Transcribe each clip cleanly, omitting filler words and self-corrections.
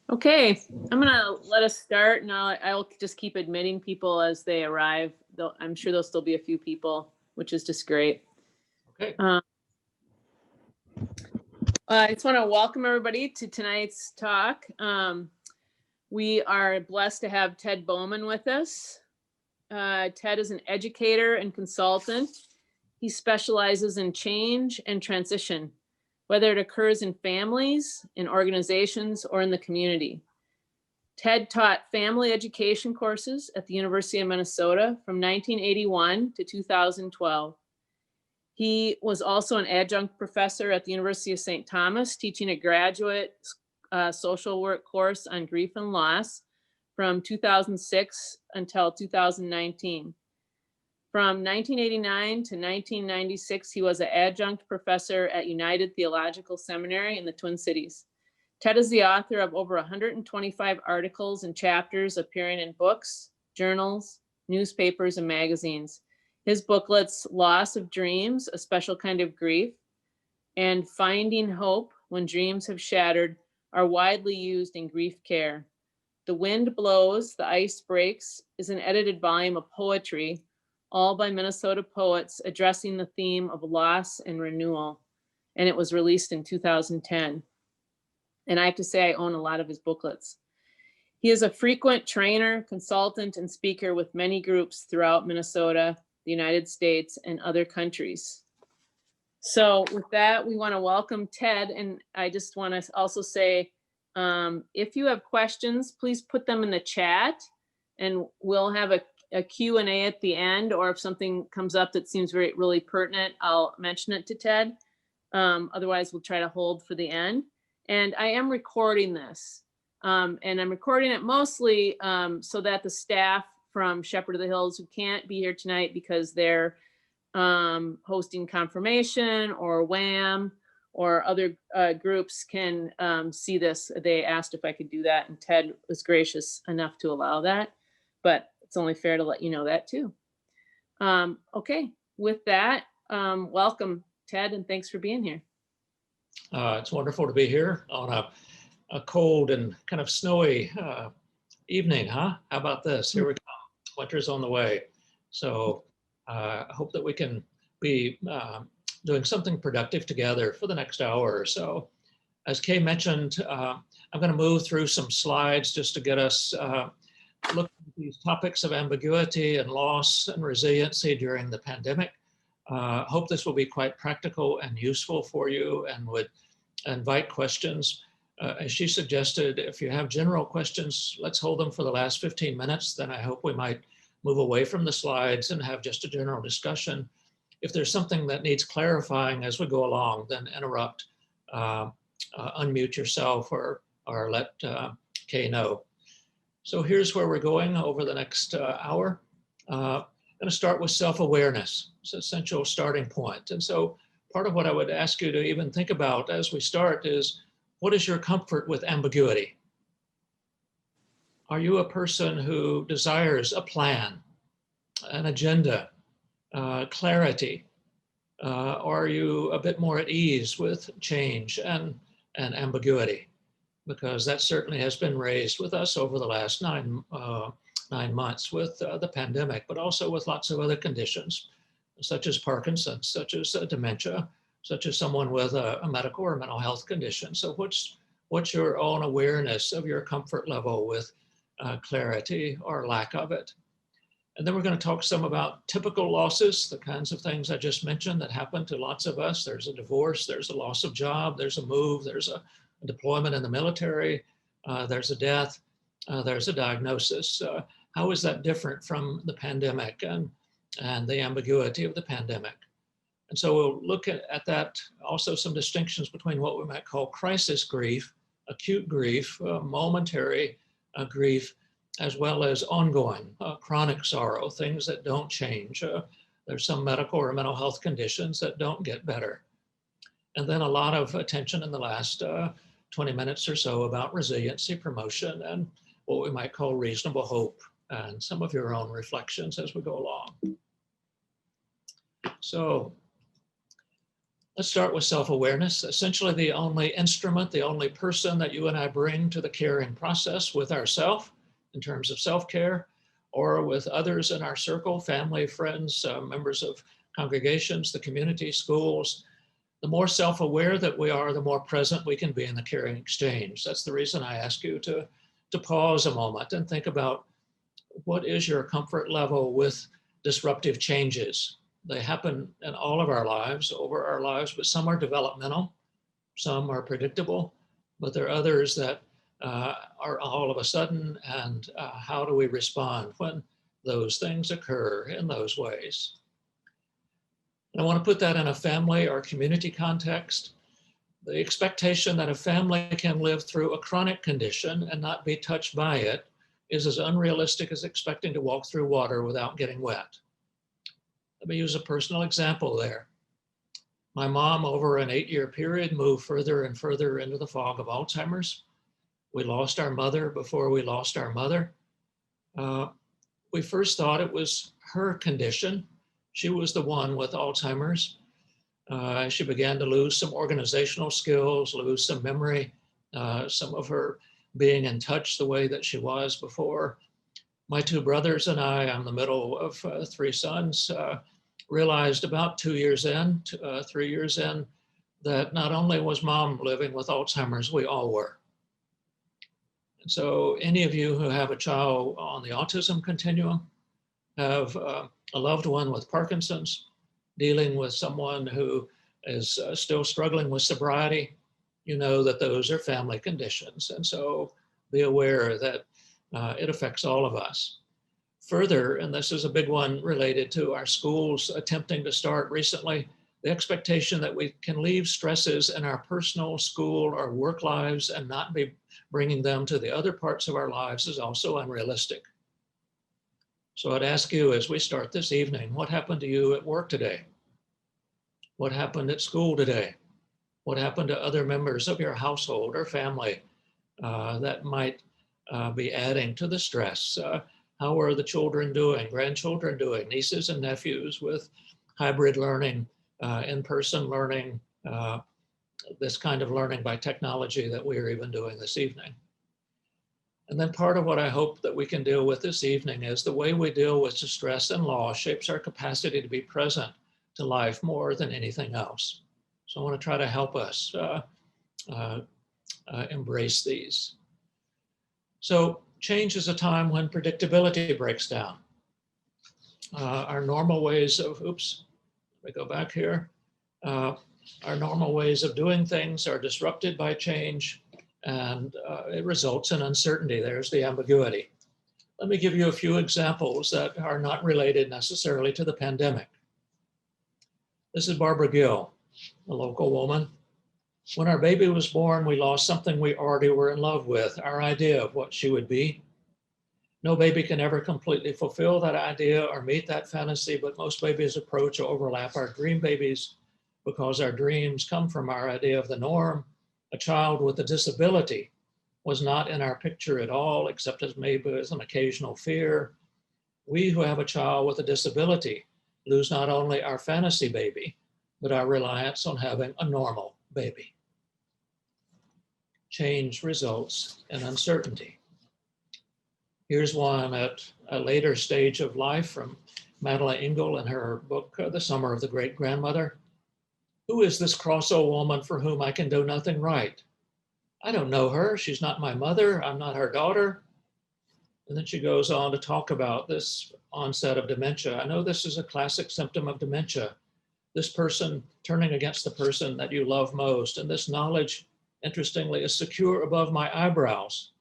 Okay, I'm gonna let us start, and I'll just keep admitting people as they arrive. I'm sure there'll still be a few people, which is just great. Okay. I just want to welcome everybody to tonight's talk. We are blessed to have Ted Bowman with us. Ted is an educator and consultant. He specializes in change and transition, whether it occurs in families, in organizations, or in the community. Ted taught family education courses at the University of Minnesota from 1981 to 2012. He was also an adjunct professor at the University of St. Thomas, teaching a graduate social work course on grief and loss from 2006 until 2019. From 1989 to 1996, he was an adjunct professor at United Theological Seminary in the Twin Cities. Ted is the author of over 125 articles and chapters appearing in books, journals, newspapers, and magazines. His booklets, Loss of Dreams, A Special Kind of Grief, and Finding Hope When Dreams Have Shattered are widely used in grief care. The Wind Blows, The Ice Breaks is an edited volume of poetry, all by Minnesota poets addressing the theme of loss and renewal, and it was released in 2010. And I have to say, I own a lot of his booklets. He is a frequent trainer, consultant, and speaker with many groups throughout Minnesota, the United States, and other countries. So with that, we want to welcome Ted. And I just want to also say, if you have questions, please put them in the chat, and we'll have a Q&A at the end, or if something comes up that seems really pertinent, I'll mention it to Ted. Otherwise, we'll try to hold for the end. And I am recording this, and I'm recording it mostly so that the staff from Shepherd of the Hills who can't be here tonight because they're hosting confirmation or WHAM or other groups can see this. They asked if I could do that, and Ted was gracious enough to allow that, but it's only fair to let you know that too. Okay, with that, welcome, Ted, and thanks for being here. It's wonderful to be here on a cold and kind of snowy evening, huh? How about this? Here we go. Winter's on the way. So I hope that we can be doing something productive together for the next hour or so. As Kay mentioned, I'm going to move through some slides just to get us looking at these topics of ambiguity and loss and resiliency during the pandemic. Hope this will be quite practical and useful for you, and would invite questions. As she suggested, if you have general questions, let's hold them for the last 15 minutes. Then I hope we might move away from the slides and have just a general discussion. If there's something that needs clarifying as we go along, then interrupt, unmute yourself, or let Kay know. So here's where we're going over the next hour. I'm going to start with self-awareness. It's an essential starting point. And so part of what I would ask you to even think about as we start is, what is your comfort with ambiguity? Are you a person who desires a plan, an agenda, clarity? Or are you a bit more at ease with change and ambiguity? Because that certainly has been raised with us over the last 9 months with the pandemic, but also with lots of other conditions, such as Parkinson's, such as dementia, such as someone with a medical or mental health condition. So what's your own awareness of your comfort level with clarity or lack of it? And then we're going to talk some about typical losses, the kinds of things I just mentioned that happen to lots of us. There's a divorce, there's a loss of job, there's a move, there's a deployment in the military, there's a death, there's a diagnosis. How is that different from the pandemic and the ambiguity of the pandemic? And so we'll look at that, also some distinctions between what we might call crisis grief, acute grief, momentary grief, as well as ongoing chronic sorrow, things that don't change. There's some medical or mental health conditions that don't get better. And then a lot of attention in the last 20 minutes or so about resiliency, promotion, and what we might call reasonable hope, and some of your own reflections as we go along. So Let's start with self-awareness. Essentially the only instrument, the only person that you and I bring to the caring process with ourselves in terms of self-care, or with others in our circle, family, friends, members of congregations, the community, schools. The more self-aware that we are, the more present we can be in the caring exchange. That's the reason I ask you to pause a moment and think about what is your comfort level with disruptive changes. They happen in all of our lives, over our lives, but some are developmental, some are predictable, but there are others that are all of a sudden, and how do we respond when those things occur in those ways? And I want to put that in a family or community context. The expectation that a family can live through a chronic condition and not be touched by it is as unrealistic as expecting to walk through water without getting wet. Let me use a personal example there. My mom, over an 8-year period, moved further and further into the fog of Alzheimer's. We lost our mother before we lost our mother. We first thought it was her condition. She was the one with Alzheimer's. She began to lose some organizational skills, lose some memory, some of her being in touch the way that she was before. My 2 brothers and I'm the middle of 3 sons, realized about 2 years in, 3 years in, that not only was mom living with Alzheimer's, we all were. And so any of you who have a child on the autism continuum, have a loved one with Parkinson's, dealing with someone who is still struggling with sobriety, you know that those are family conditions. And so be aware that it affects all of us. Further, and this is a big one related to our schools attempting to start recently, the expectation that we can leave stresses in our personal, school, or work lives and not be bringing them to the other parts of our lives is also unrealistic. So I'd ask you as we start this evening, what happened to you at work today? What happened at school today? What happened to other members of your household or family that might be adding to the stress? How are the children doing, grandchildren doing, nieces and nephews with hybrid learning, in-person learning, this kind of learning by technology that we are even doing this evening? And then part of what I hope that we can deal with this evening is the way we deal with stress and loss shapes our capacity to be present to life more than anything else. So I want to try to help us embrace these. So change is a time when predictability breaks down. Our normal ways of, let me go back here. Our normal ways of doing things are disrupted by change, and it results in uncertainty. There's the ambiguity. Let me give you a few examples that are not related necessarily to the pandemic. This is Barbara Gill, a local woman. When our baby was born, we lost something we already were in love with, our idea of what she would be. No baby can ever completely fulfill that idea or meet that fantasy, but most babies approach or overlap our dream babies because our dreams come from our idea of the norm. A child with a disability was not in our picture at all, except as maybe as an occasional fear. We who have a child with a disability lose not only our fantasy baby, but our reliance on having a normal baby. Change results in uncertainty. Here's one at a later stage of life from Madeleine Engel in her book, The Summer of the Great Grandmother. Who is this cross old woman for whom I can do nothing right? I don't know her. She's not my mother. I'm not her daughter. And then she goes on to talk about this onset of dementia. I know this is a classic symptom of dementia. This person turning against the person that you love most. And this knowledge, interestingly, is secure above my eyebrows,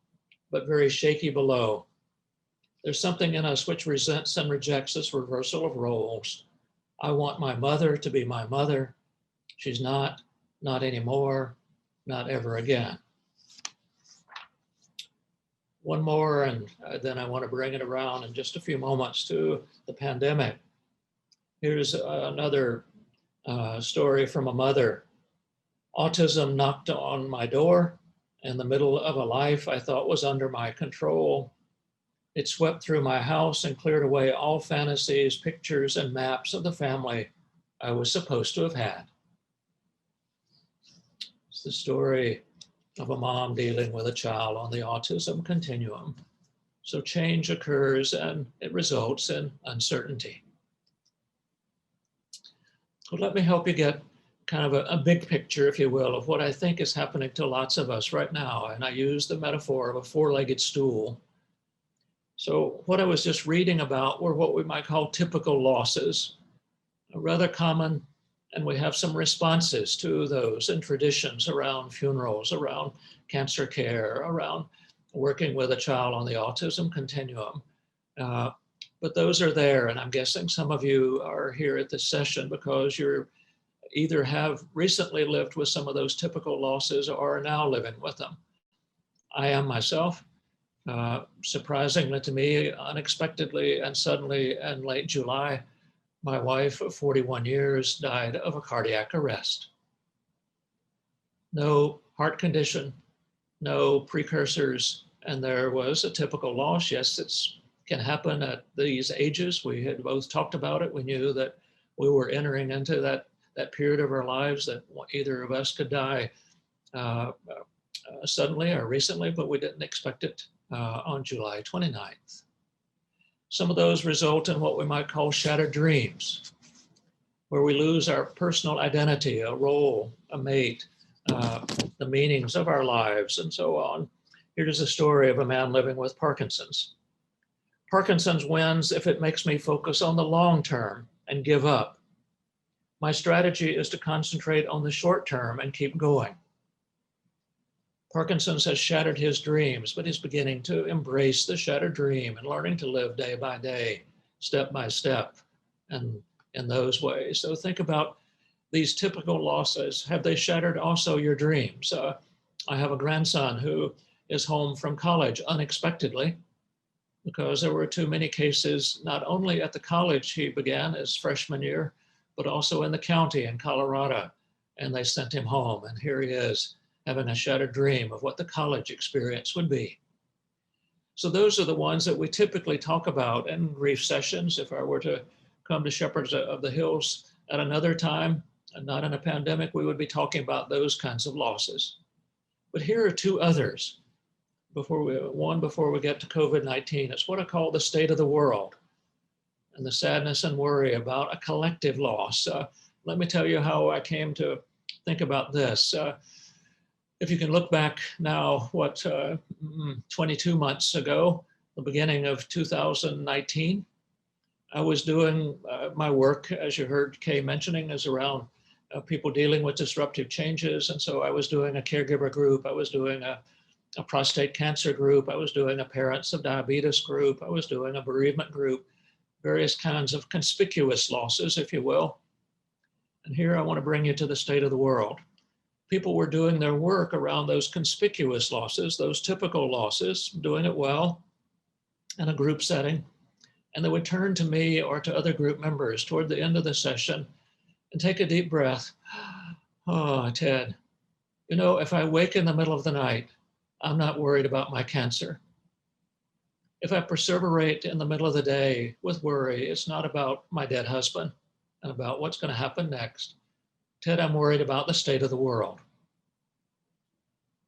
but very shaky below. There's something in us which resents and rejects this reversal of roles. I want my mother to be my mother. She's not anymore, not ever again. One more, and then I want to bring it around in just a few moments to the pandemic. Here's another story from a mother. Autism knocked on my door in the middle of a life I thought was under my control. It swept through my house and cleared away all fantasies, pictures, and maps of the family I was supposed to have had. the story of a mom dealing with a child on the autism continuum. So change occurs and it results in uncertainty. So let me help you get kind of a big picture, if you will, of what I think is happening to lots of us right now. And I use the metaphor of a four-legged stool. So what I was just reading about were what we might call typical losses, rather common, and we have some responses to those and traditions around funerals, around cancer care, around working with a child on the autism continuum. But those are there, and I'm guessing some of you are here at this session because you're either have recently lived with some of those typical losses or are now living with them. I am myself. Surprisingly to me, unexpectedly and suddenly in late July, my wife of 41 years died of a cardiac arrest. No heart condition, no precursors, and there was a typical loss. Yes, it can happen at these ages. We had both talked about it. We knew that we were entering into that period of our lives that either of us could die suddenly or recently, but we didn't expect it on July 29th. Some of those result in what we might call shattered dreams, where we lose our personal identity, a role, a mate, the meanings of our lives, and so on. Here's a story of a man living with Parkinson's. Parkinson's wins if it makes me focus on the long term and give up. My strategy is to concentrate on the short term and keep going. Parkinson's has shattered his dreams, but he's beginning to embrace the shattered dream and learning to live day by day, step by step, and in those ways. So think about these typical losses. Have they shattered also your dreams? I have a grandson who is home from college unexpectedly because there were too many cases, not only at the college he began his freshman year, but also in the county in Colorado, and they sent him home. And here he is having a shattered dream of what the college experience would be. So those are the ones that we typically talk about in grief sessions. If I were to come to Shepherds of the Hills at another time, and not in a pandemic, we would be talking about those kinds of losses. But here are two others. Before we get to COVID-19, it's what I call the state of the world and the sadness and worry about a collective loss. Let me tell you how I came to think about this. If you can look back now, 22 months ago, the beginning of 2019, I was doing my work, as you heard Kay mentioning, is around people dealing with disruptive changes. And so I was doing a caregiver group. I was doing a prostate cancer group. I was doing a parents of diabetes group. I was doing a bereavement group, various kinds of conspicuous losses, if you will. And here I want to bring you to the state of the world. People were doing their work around those conspicuous losses, those typical losses, doing it well in a group setting. And they would turn to me or to other group members toward the end of the session and take a deep breath. Oh, Ted, you know, if I wake in the middle of the night, I'm not worried about my cancer. If I perseverate in the middle of the day with worry, it's not about my dead husband and about what's going to happen next. Ted, I'm worried about the state of the world.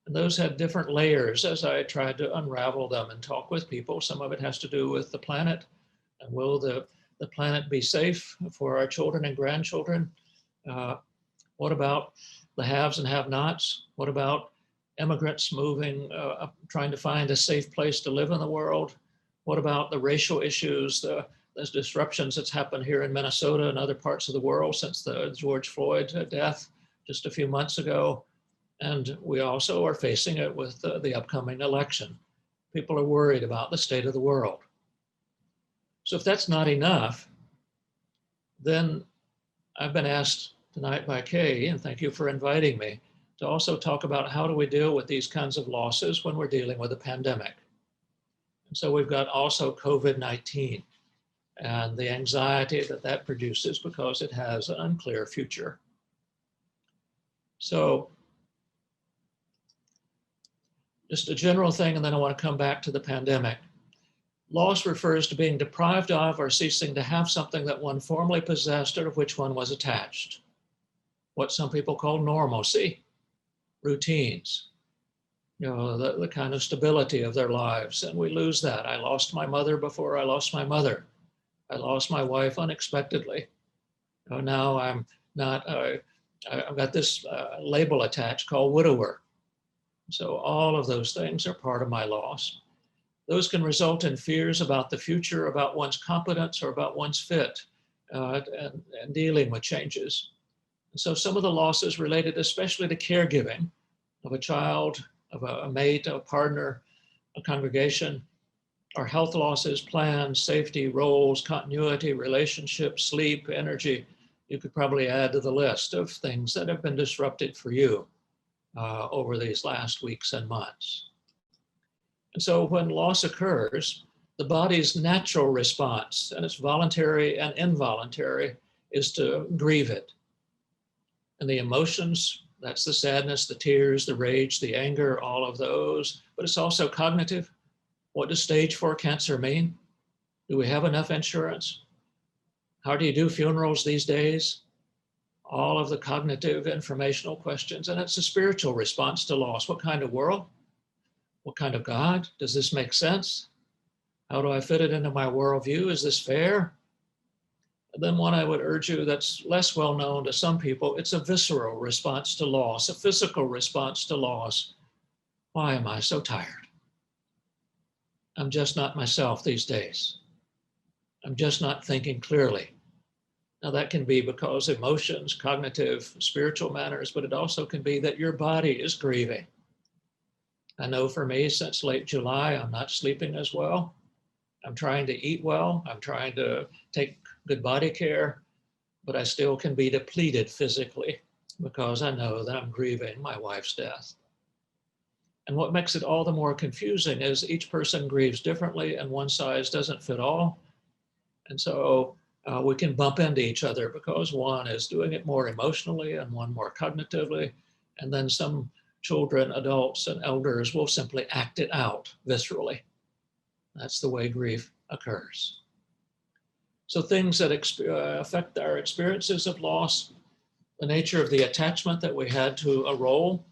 And those had different layers as I tried to unravel them and talk with people. Some of it has to do with the planet. And will the planet be safe for our children and grandchildren? What about the haves and have-nots? What about immigrants moving, trying to find a safe place to live in the world? What about the racial issues, those disruptions that's happened here in Minnesota and other parts of the world since the George Floyd death just a few months ago? And we also are facing it with the upcoming election. People are worried about the state of the world. So if that's not enough, then I've been asked tonight by Kay, and thank you for inviting me, to also talk about how do we deal with these kinds of losses when we're dealing with a pandemic. And so we've got also COVID-19 and the anxiety that produces because it has an unclear future. So just a general thing, and then I want to come back to the pandemic. Loss refers to being deprived of or ceasing to have something that one formerly possessed or of which one was attached. What some people call normalcy. routines, the kind of stability of their lives. And we lose that. I lost my mother before I lost my mother. I lost my wife unexpectedly. Now I'm not, I've got this label attached called widower. So all of those things are part of my loss. Those can result in fears about the future, about one's competence, or about one's fit, and dealing with changes. And so some of the losses related especially to caregiving of a child, of a mate, a partner, a congregation, are health losses, plans, safety, roles, continuity, relationships, sleep, energy. You could probably add to the list of things that have been disrupted for you over these last weeks and months. And so when loss occurs, the body's natural response, and it's voluntary and involuntary, is to grieve it. And the emotions, that's the sadness, the tears, the rage, the anger, all of those, but it's also cognitive. What does stage 4 cancer mean? Do we have enough insurance? How do you do funerals these days? All of the cognitive, informational questions. And it's a spiritual response to loss. What kind of world? What kind of God? Does this make sense? How do I fit it into my worldview? Is this fair? And then one I would urge you that's less well known to some people, it's a visceral response to loss, a physical response to loss. Why am I so tired? I'm just not myself these days. I'm just not thinking clearly. Now that can be because emotions, cognitive, spiritual matters, but it also can be that your body is grieving. I know for me, since late July, I'm not sleeping as well. I'm trying to eat well. I'm trying to take good body care, but I still can be depleted physically because I know that I'm grieving my wife's death. And what makes it all the more confusing is each person grieves differently and one size doesn't fit all. And so we can bump into each other because one is doing it more emotionally and one more cognitively. And then some children, adults, and elders will simply act it out viscerally. That's the way grief occurs. So things that affect our experiences of loss, the nature of the attachment that we had to a role,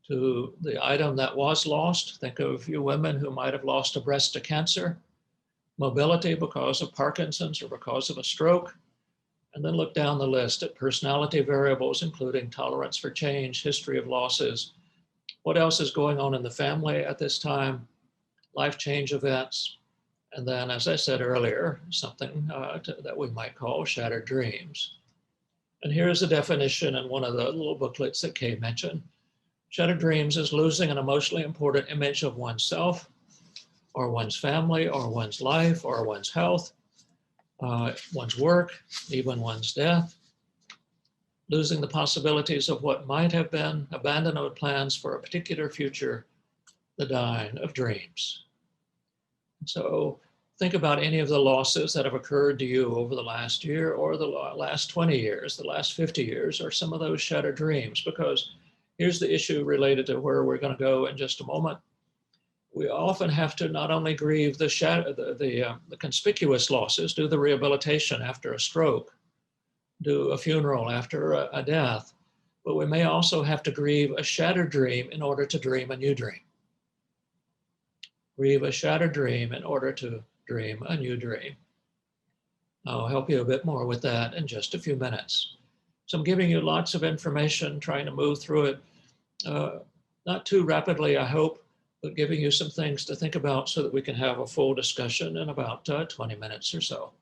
to the item that was lost. Think of you women who might have lost a breast to cancer, mobility because of Parkinson's or because of a stroke, and then look down the list at personality variables, including tolerance for change, history of losses. What else is going on in the family at this time? Life change events. And then, as I said earlier, something that we might call shattered dreams. And here's a definition in one of the little booklets that Kay mentioned. Shattered dreams is losing an emotionally important image of oneself, or one's family, or one's life, or one's health, one's work, even one's death. Losing the possibilities of what might have been, abandonment plans for a particular future, the dying of dreams. So think about any of the losses that have occurred to you over the last year or the last 20 years, the last 50 years, or some of those shattered dreams, because here's the issue related to where we're going to go in just a moment. We often have to not only grieve the conspicuous losses, do the rehabilitation after a stroke, do a funeral after a death, but we may also have to grieve a shattered dream in order to dream a new dream. Grieve a shattered dream in order to dream a new dream. I'll help you a bit more with that in just a few minutes. So I'm giving you lots of information, trying to move through it, not too rapidly, I hope, but giving you some things to think about so that we can have a full discussion in about 20 minutes or so.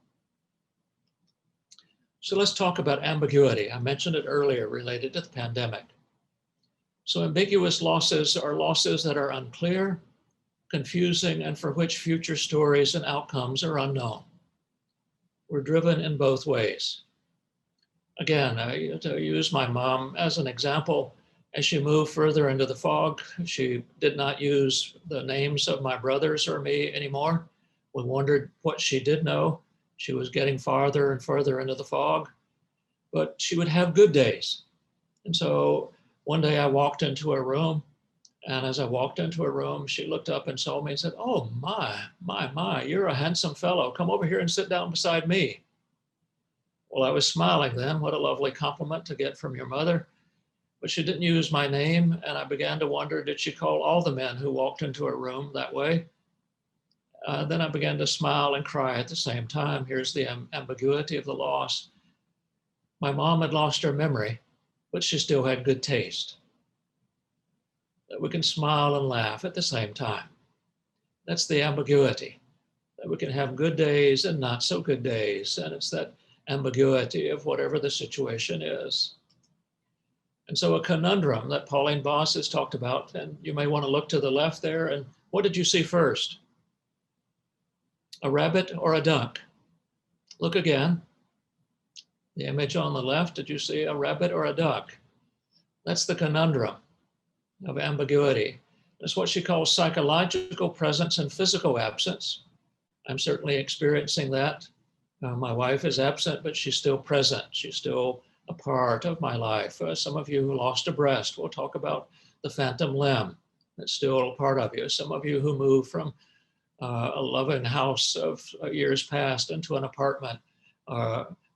So let's talk about ambiguity. I mentioned it earlier related to the pandemic. So ambiguous losses are losses that are unclear, confusing, and for which future stories and outcomes are unknown. We're driven in both ways. Again, to use my mom as an example, as she moved further into the fog, she did not use the names of my brothers or me anymore. We wondered what she did know. She was getting farther and further into the fog, but she would have good days. And so one day I walked into her room, and as I walked into her room, she looked up and saw me and said, "Oh, my, you're a handsome fellow. Come over here and sit down beside me." Well, I was smiling then. What a lovely compliment to get from your mother. but she didn't use my name. And I began to wonder, did she call all the men who walked into her room that way? Then I began to smile and cry at the same time. Here's the ambiguity of the loss. My mom had lost her memory, but she still had good taste. That we can smile and laugh at the same time. That's the ambiguity. That we can have good days and not so good days. And it's that ambiguity of whatever the situation is. And so a conundrum that Pauline Boss has talked about, and you may want to look to the left there, and what did you see first? A rabbit or a duck? Look again. The image on the left, did you see a rabbit or a duck? That's the conundrum of ambiguity. That's what she calls psychological presence and physical absence. I'm certainly experiencing that. My wife is absent, but she's still present. She's still a part of my life. Some of you who lost a breast, we'll talk about the phantom limb. That's still a part of you. Some of you who moved from a loving house of years past into an apartment,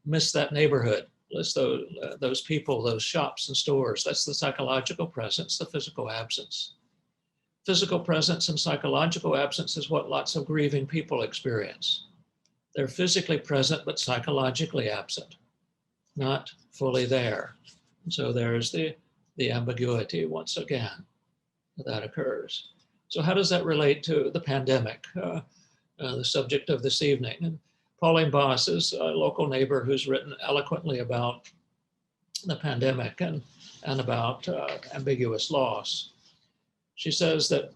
miss that neighborhood. Miss those people, those shops and stores. That's the psychological presence, the physical absence. Physical presence and psychological absence is what lots of grieving people experience. They're physically present, but psychologically absent, not fully there. So there's the ambiguity once again that occurs. So how does that relate to the pandemic, the subject of this evening? And Pauline Boss is a local neighbor who's written eloquently about the pandemic and about ambiguous loss. She says that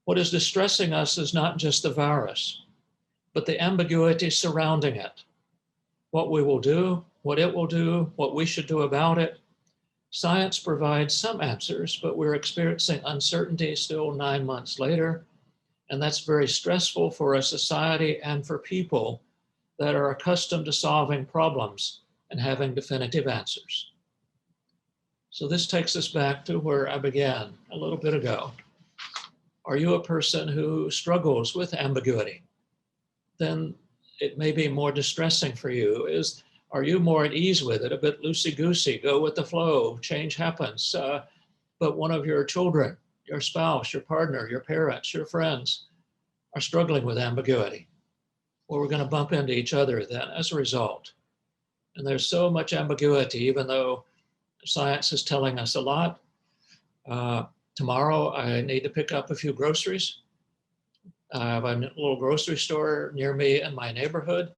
what is distressing us is not just the virus, but the ambiguity surrounding it. What we will do, what it will do, what we should do about it. Science provides some answers, but we're experiencing uncertainty still 9 months later. And that's very stressful for a society and for people that are accustomed to solving problems and having definitive answers. So this takes us back to where I began a little bit ago. Are you a person who struggles with ambiguity? Then it may be more distressing for you. Are you more at ease with it, a bit loosey-goosey, go with the flow, change happens, but one of your children, your spouse, your partner, your parents, your friends are struggling with ambiguity? Well, we're going to bump into each other then as a result. And there's so much ambiguity, even though science is telling us a lot. Tomorrow, I need to pick up a few groceries. I have a little grocery store near me in my neighborhood.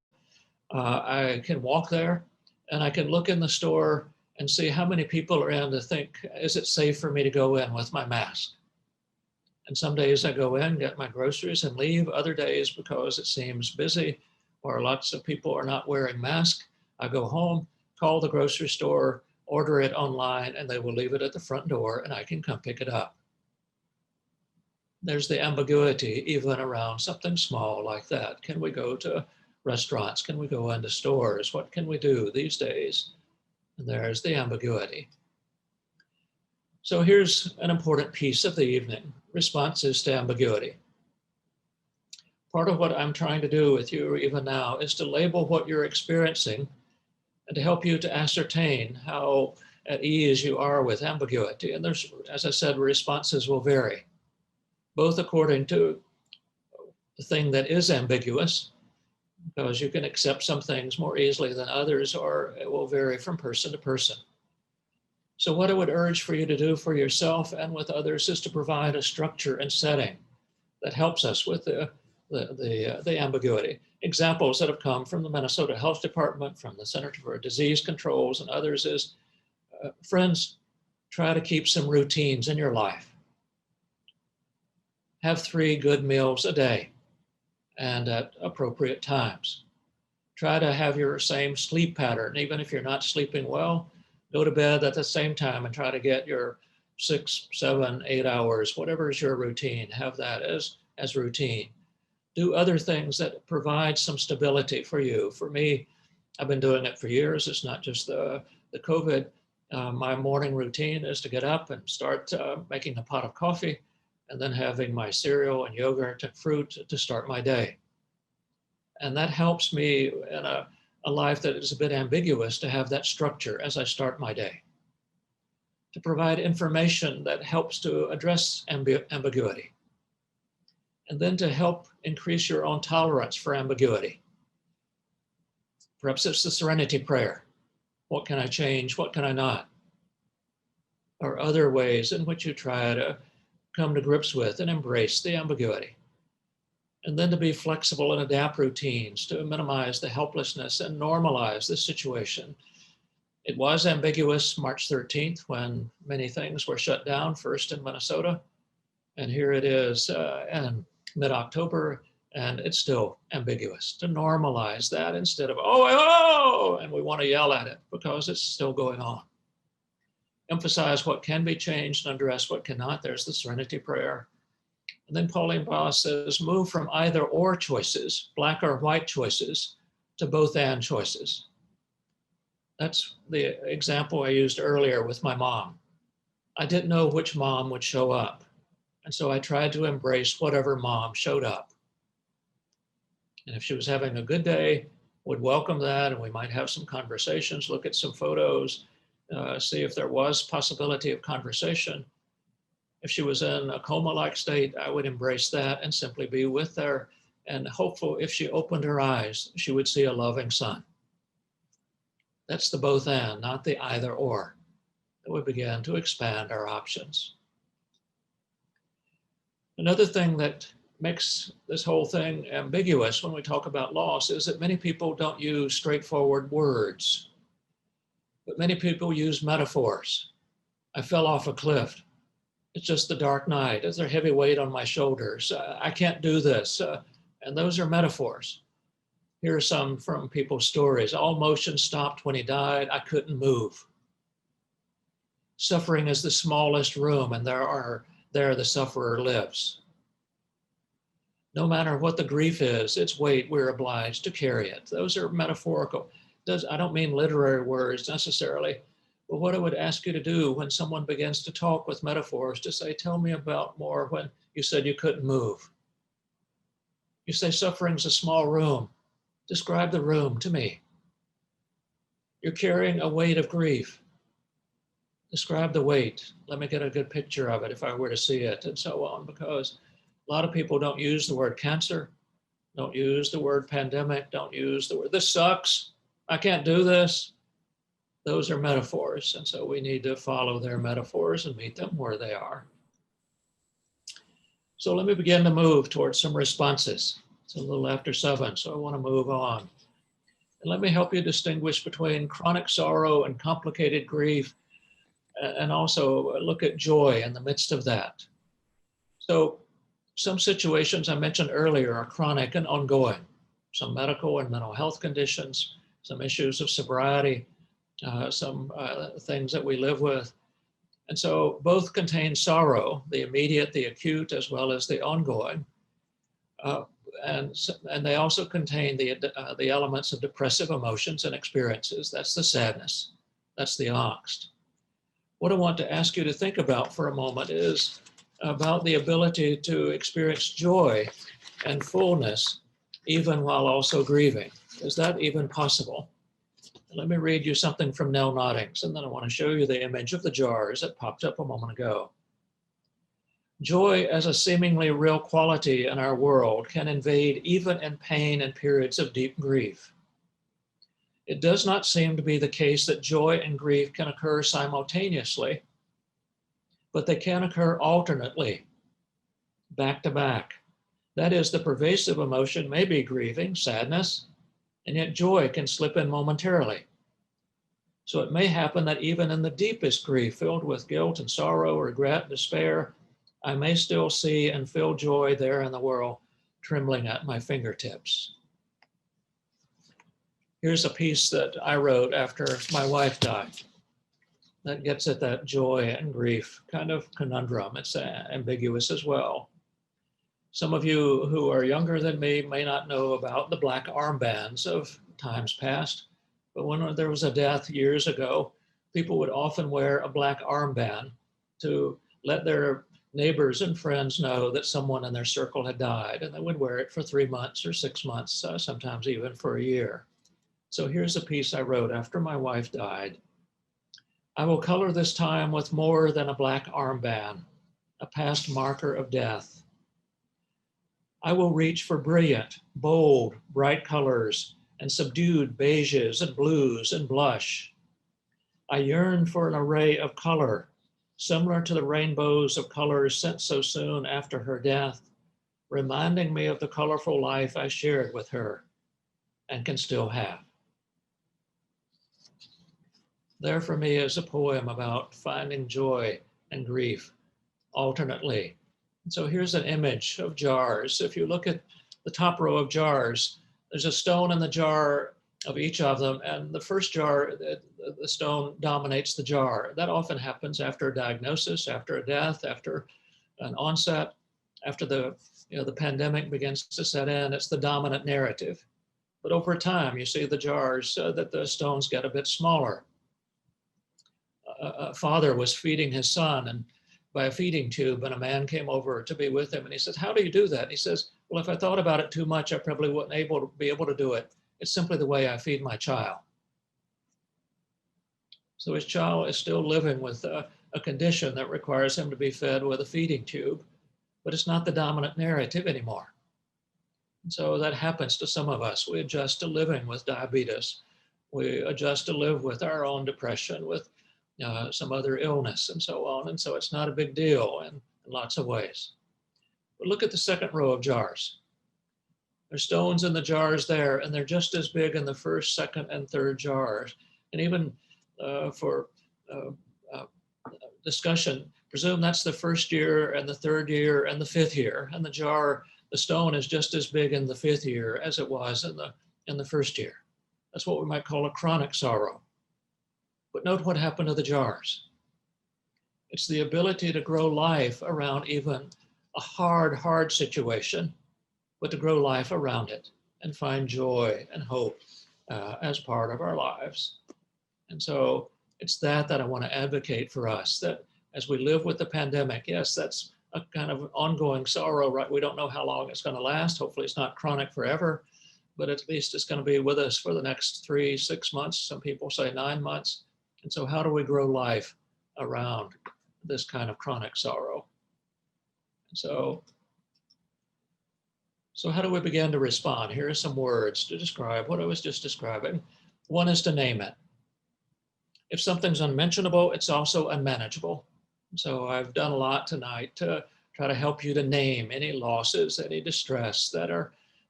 I can walk there and I can look in the store and see how many people are in to think, is it safe for me to go in with my mask? And some days I go in, get my groceries and leave. Other days, because it seems busy or lots of people are not wearing masks, I go home, call the grocery store, order it online, and they will leave it at the front door and I can come pick it up. There's the ambiguity even around something small like that. Can we go to restaurants? Can we go into stores? What can we do these days? And there's the ambiguity. So here's an important piece of the evening, responses to ambiguity. Part of what I'm trying to do with you even now is to label what you're experiencing and to help you to ascertain how at ease you are with ambiguity. And there's, as I said, responses will vary, both according to the thing that is ambiguous, because you can accept some things more easily than others, or it will vary from person to person. So what I would urge for you to do for yourself and with others is to provide a structure and setting that helps us with the ambiguity. Examples that have come from the Minnesota Health Department, from the Center for Disease Controls and others is, friends, try to keep some routines in your life. Have 3 good meals a day and at appropriate times. Try to have your same sleep pattern. Even if you're not sleeping well, go to bed at the same time and try to get your 6, 7, 8 hours, whatever is your routine, have that as routine. Do other things that provide some stability for you. For me, I've been doing it for years. It's not just the COVID. My morning routine is to get up and start making a pot of coffee and then having my cereal and yogurt and fruit to start my day. And that helps me in a life that is a bit ambiguous to have that structure as I start my day. to provide information that helps to address ambiguity, and then to help increase your own tolerance for ambiguity. Perhaps it's the serenity prayer. What can I change? What can I not? Or other ways in which you try to come to grips with and embrace the ambiguity. And then to be flexible and adapt routines to minimize the helplessness and normalize the situation. It was ambiguous March 13th when many things were shut down, first in Minnesota. And here it is in mid-October, and it's still ambiguous. To normalize that instead of, oh, and we want to yell at it because it's still going on. Emphasize what can be changed and address what cannot. There's the serenity prayer. And then Pauline Boss says, move from either or choices, black or white choices, to both and choices. That's the example I used earlier with my mom. I didn't know which mom would show up. And so I tried to embrace whatever mom showed up. And if she was having a good day, would welcome that, and we might have some conversations, look at some photos, see if there was possibility of conversation. If she was in a coma-like state, I would embrace that and simply be with her, and hopeful if she opened her eyes, she would see a loving son. That's the both and, not the either or. That we began to expand our options. Another thing that makes this whole thing ambiguous when we talk about loss is that many people don't use straightforward words, but many people use metaphors. I fell off a cliff. It's just the dark night. Is there heavy weight on my shoulders? I can't do this. And those are metaphors. Here are some from people's stories. All motion stopped when he died. I couldn't move. Suffering is the smallest room, and there the sufferer lives. No matter what the grief is, its weight, we're obliged to carry it. Those are metaphorical. I don't mean literary words necessarily, but what I would ask you to do when someone begins to talk with metaphors, to say, tell me about more when you said you couldn't move. You say suffering's a small room. Describe the room to me. You're carrying a weight of grief. Describe the weight. Let me get a good picture of it if I were to see it, and so on, because a lot of people don't use the word cancer, don't use the word pandemic, don't use the word, this sucks, I can't do this. Those are metaphors, and so we need to follow their metaphors and meet them where they are. So let me begin to move towards some responses. It's a little after 7, so I want to move on. And let me help you distinguish between chronic sorrow and complicated grief, and also look at joy in the midst of that. So some situations I mentioned earlier are chronic and ongoing. Some medical and mental health conditions, some issues of sobriety, some things that we live with. And so both contain sorrow, the immediate, the acute, as well as the ongoing. And they also contain the elements of depressive emotions and experiences. That's the sadness, that's the angst. What I want to ask you to think about for a moment is about the ability to experience joy and fullness even while also grieving. Is that even possible? Let me read you something from Nell Noddings, and then I want to show you the image of the jars that popped up a moment ago. Joy as a seemingly real quality in our world can invade even in pain and periods of deep grief. It does not seem to be the case that joy and grief can occur simultaneously, but they can occur alternately, back to back. That is, the pervasive emotion may be grieving, sadness, and yet joy can slip in momentarily. So it may happen that even in the deepest grief, filled with guilt and sorrow, regret, despair, I may still see and feel joy there in the world, trembling at my fingertips. Here's a piece that I wrote after my wife died that gets at that joy and grief kind of conundrum. It's ambiguous as well. Some of you who are younger than me may not know about the black armbands of times past, but when there was a death years ago, people would often wear a black armband to let their neighbors and friends know that someone in their circle had died, and they would wear it for 3 months or 6 months, sometimes even for a year. So here's a piece I wrote after my wife died. I will color this time with more than a black armband, a past marker of death. I will reach for brilliant, bold, bright colors and subdued beiges and blues and blush. I yearn for an array of color, similar to the rainbows of colors sent so soon after her death, reminding me of the colorful life I shared with her and can still have. There for me is a poem about finding joy and grief alternately. So here's an image of jars. If you look at the top row of jars, there's a stone in the jar of each of them, and the first jar, the stone dominates the jar. That often happens after a diagnosis, after a death, after an onset, after the pandemic begins to set in. It's the dominant narrative. But over time, you see the jars that the stones get a bit smaller. A father was feeding his son and by a feeding tube, and a man came over to be with him, and he says, "How do you do that?" And he says, "Well, if I thought about it too much, I probably wouldn't be able to do it. It's simply the way I feed my child." So his child is still living with a condition that requires him to be fed with a feeding tube, but it's not the dominant narrative anymore. And so that happens to some of us. We adjust to living with diabetes. We adjust to live with our own depression, with some other illness and so on. And so it's not a big deal in lots of ways. But look at the second row of jars. There's stones in the jars there, and they're just as big in the first, second, and third jars. And even for discussion, presume that's the first year and the third year and the fifth year. And the stone is just as big in the fifth year as it was in the first year. That's what we might call a chronic sorrow. But note what happened to the jars. It's the ability to grow life around even a hard situation, but to grow life around it and find joy and hope as part of our lives. And so it's that I want to advocate for us, that as we live with the pandemic, yes, that's a kind of ongoing sorrow, right? We don't know how long it's going to last. Hopefully it's not chronic forever, but at least it's going to be with us for the next 3-6 months. Some people say 9 months. And so how do we grow life around this kind of chronic sorrow? And so how do we begin to respond? Here are some words to describe what I was just describing. One is to name it. If something's unmentionable, it's also unmanageable. So I've done a lot tonight to try to help you to name any losses, any distress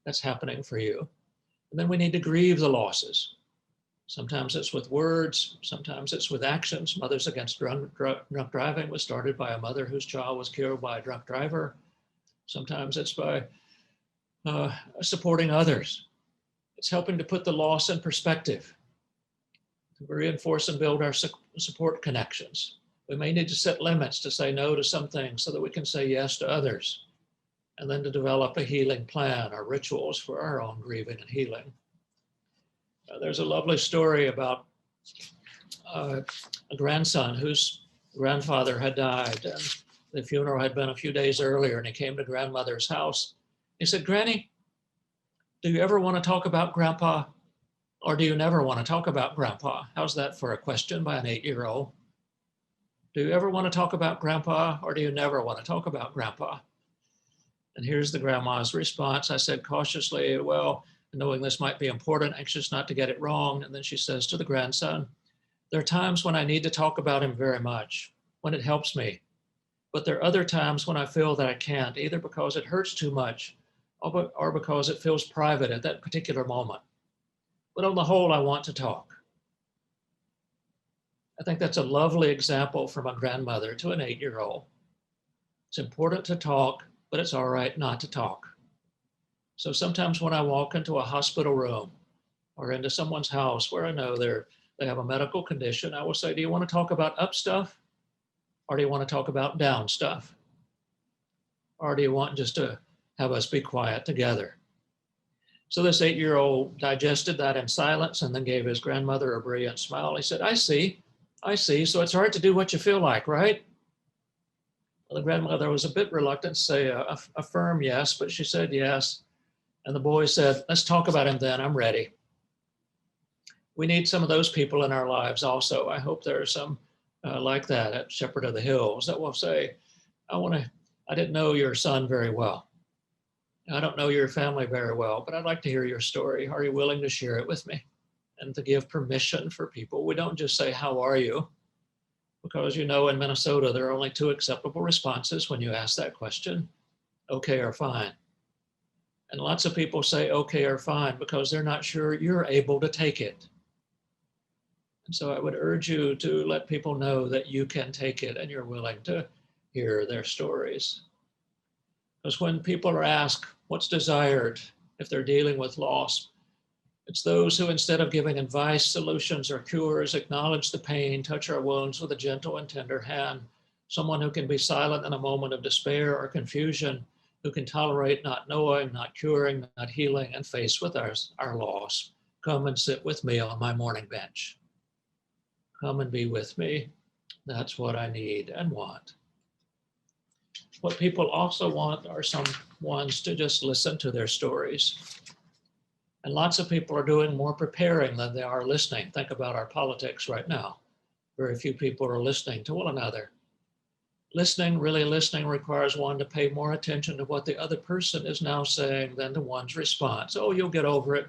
that's happening for you. And then we need to grieve the losses. Sometimes it's with words, sometimes it's with actions. Mothers Against Drunk Driving was started by a mother whose child was killed by a drunk driver. Sometimes it's by supporting others. It's helping to put the loss in perspective, to reinforce and build our support connections. We may need to set limits to say no to some things so that we can say yes to others, and then to develop a healing plan or rituals for our own grieving and healing. There's a lovely story about a grandson whose grandfather had died, and the funeral had been a few days earlier, and he came to grandmother's house. He said, "Granny, do you ever want to talk about Grandpa, or do you never want to talk about Grandpa?" How's that for a question by an 8-year-old? Do you ever want to talk about Grandpa, or do you never want to talk about Grandpa? And here's the grandma's response. I said cautiously, well, knowing this might be important, anxious not to get it wrong. And then she says to the grandson, "There are times when I need to talk about him very much, when it helps me. But there are other times when I feel that I can't, either because it hurts too much or because it feels private at that particular moment. But on the whole, I want to talk." I think that's a lovely example from a grandmother to an 8-year-old. It's important to talk, but it's all right not to talk. So sometimes when I walk into a hospital room or into someone's house where I know they have a medical condition, I will say, "Do you want to talk about up stuff? Or do you want to talk about down stuff? Or do you want just to have us be quiet together?" So this 8-year-old digested that in silence and then gave his grandmother a brilliant smile. He said, I see. So it's hard to do what you feel like, right?" Well, the grandmother was a bit reluctant to say a firm yes, but she said yes. And the boy said, "Let's talk about him then, I'm ready." We need some of those people in our lives also. I hope there are some like that at Shepherd of the Hills that will say, I didn't know your son very well. I don't know your family very well, but I'd like to hear your story. Are you willing to share it with me? And to give permission for people. We don't just say, how are you? Because in Minnesota, there are only two acceptable responses when you ask that question, okay or fine. And lots of people say okay or fine because they're not sure you're able to take it. And so I would urge you to let people know that you can take it and you're willing to hear their stories. Because when people are asked what's desired if they're dealing with loss, it's those who, instead of giving advice, solutions, or cures, acknowledge the pain, touch our wounds with a gentle and tender hand. Someone who can be silent in a moment of despair or confusion, who can tolerate not knowing, not curing, not healing, and face with our loss. Come and sit with me on my mourning bench. Come and be with me. That's what I need and want. What people also want are some ones to just listen to their stories. And lots of people are doing more preparing than they are listening. Think about our politics right now. Very few people are listening to one another. Listening, really listening, requires one to pay more attention to what the other person is now saying than to one's response. Oh, you'll get over it.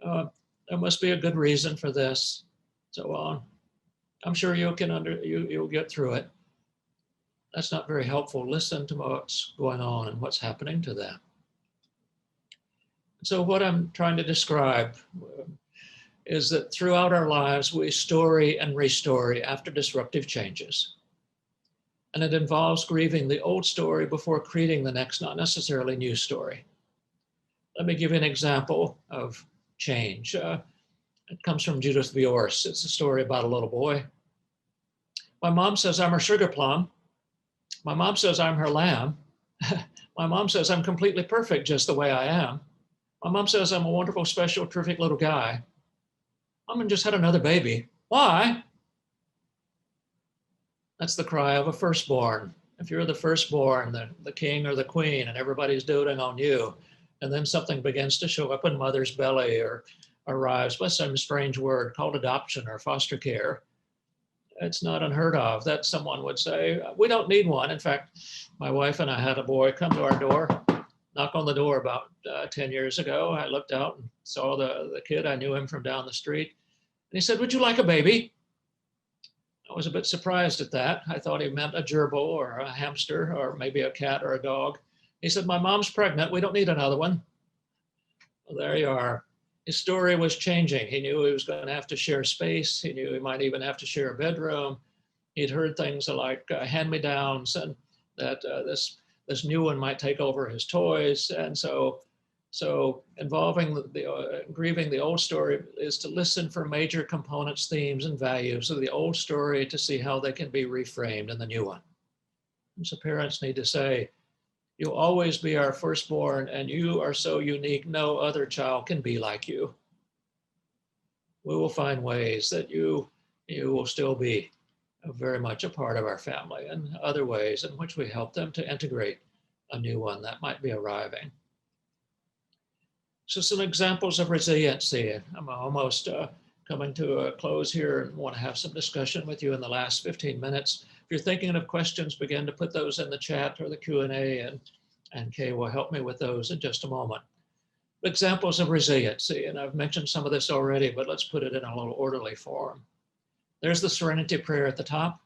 There must be a good reason for this, so on. I'm sure you'll get through it. That's not very helpful. Listen to what's going on and what's happening to them. So what I'm trying to describe is that throughout our lives, we story and restory after disruptive changes. And it involves grieving the old story before creating the next, not necessarily new story. Let me give you an example of change. It comes from Judith Viorst. It's a story about a little boy. My mom says I'm her sugar plum. My mom says I'm her lamb. My mom says I'm completely perfect just the way I am. My mom says I'm a wonderful, special, terrific little guy. Mom just had another baby. Why? That's the cry of a firstborn. If you're the firstborn, the king or the queen, and everybody's doting on you, and then something begins to show up in mother's belly or arrives by some strange word called adoption or foster care, it's not unheard of that someone would say, we don't need one. In fact, my wife and I had a boy come to our door, knock on the door about 10 years ago. I looked out and saw the kid. I knew him from down the street. And he said, would you like a baby? I was a bit surprised at that. I thought he meant a gerbil or a hamster or maybe a cat or a dog. He said, my mom's pregnant. We don't need another one. Well, there you are. His story was changing. He knew he was going to have to share space. He knew he might even have to share a bedroom. He'd heard things like hand-me-downs and that this new one might take over his toys. And so involving grieving the old story is to listen for major components, themes, and values of the old story to see how they can be reframed in the new one. And so parents need to say, you'll always be our firstborn, and you are so unique, no other child can be like you. We will find ways that you will still be very much a part of our family, and other ways in which we help them to integrate a new one that might be arriving. So some examples of resiliency. I'm almost coming to a close here and want to have some discussion with you in the last 15 minutes. If you're thinking of questions, begin to put those in the chat or the Q&A, and Kay will help me with those in just a moment. Examples of resiliency, and I've mentioned some of this already, but let's put it in a little orderly form. There's the serenity prayer at the top,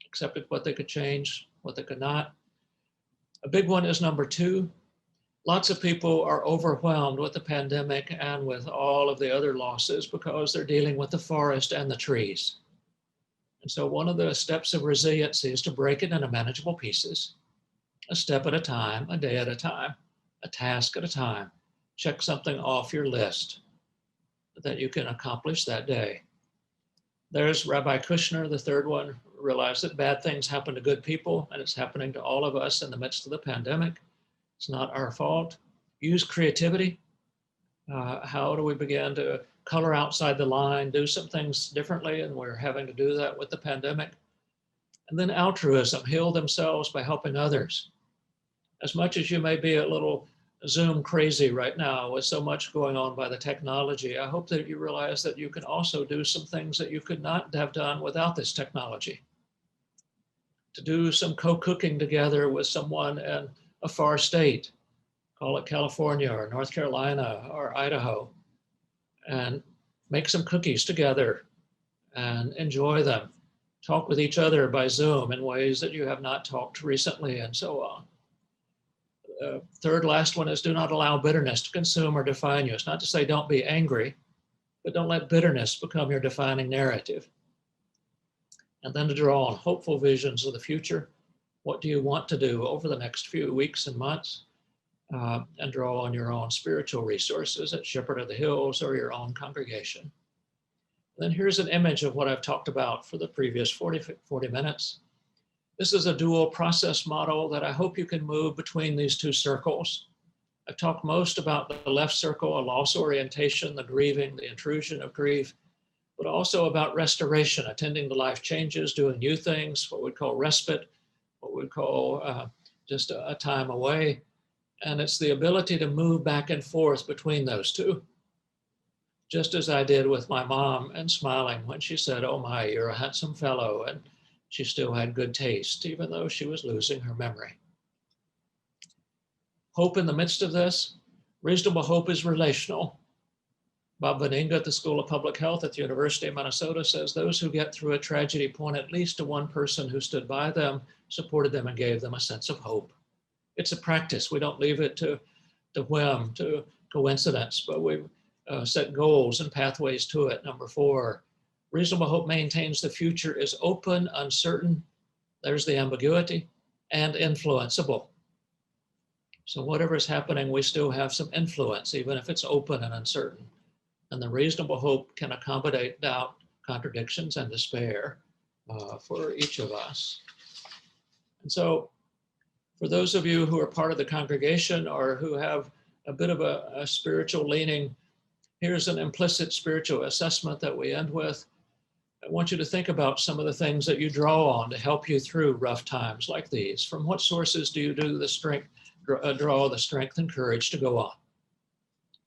accepted what they could change, what they could not. A big one is number 2. Lots of people are overwhelmed with the pandemic and with all of the other losses because they're dealing with the forest and the trees. And so one of the steps of resiliency is to break it into manageable pieces, a step at a time, a day at a time, a task at a time. Check something off your list that you can accomplish that day. There's Rabbi Kushner, the third one, realize that bad things happen to good people, and it's happening to all of us in the midst of the pandemic. It's not our fault. Use creativity. How do we begin to color outside the line, do some things differently, and we're having to do that with the pandemic. And then altruism, heal themselves by helping others. As much as you may be a little Zoom crazy right now with so much going on by the technology. I hope that you realize that you can also do some things that you could not have done without this technology. To do some co-cooking together with someone in a far state, call it California or North Carolina or Idaho, and make some cookies together and enjoy them. Talk with each other by Zoom in ways that you have not talked recently, and so on. Third, last one is do not allow bitterness to consume or define you. It's not to say don't be angry, but don't let bitterness become your defining narrative. And then to draw on hopeful visions of the future. What do you want to do over the next few weeks and months? And draw on your own spiritual resources at Shepherd of the Hills or your own congregation. And then here's an image of what I've talked about for the previous 40 minutes. This is a dual process model that I hope you can move between these two circles. I've talked most about the left circle, a loss orientation, the grieving, the intrusion of grief, but also about restoration, attending to life changes, doing new things, what we call respite, what we call just a time away. And it's the ability to move back and forth between those two. Just as I did with my mom and smiling when she said, "Oh my, you're a handsome fellow." And she still had good taste, even though she was losing her memory. Hope in the midst of this. Reasonable hope is relational. Bob Vaninga at the School of Public Health at the University of Minnesota says those who get through a tragedy point at least to one person who stood by them, supported them, and gave them a sense of hope. It's a practice. We don't leave it to whim, to coincidence, but we set goals and pathways to it. Number 4, reasonable hope maintains the future is open, uncertain, there's the ambiguity, and influenceable. So whatever's happening, we still have some influence, even if it's open and uncertain. And the reasonable hope can accommodate doubt, contradictions, and despair for each of us. And so for those of you who are part of the congregation or who have a bit of a spiritual leaning, here's an implicit spiritual assessment that we end with. I want you to think about some of the things that you draw on to help you through rough times like these. From what sources do you draw the strength and courage to go on?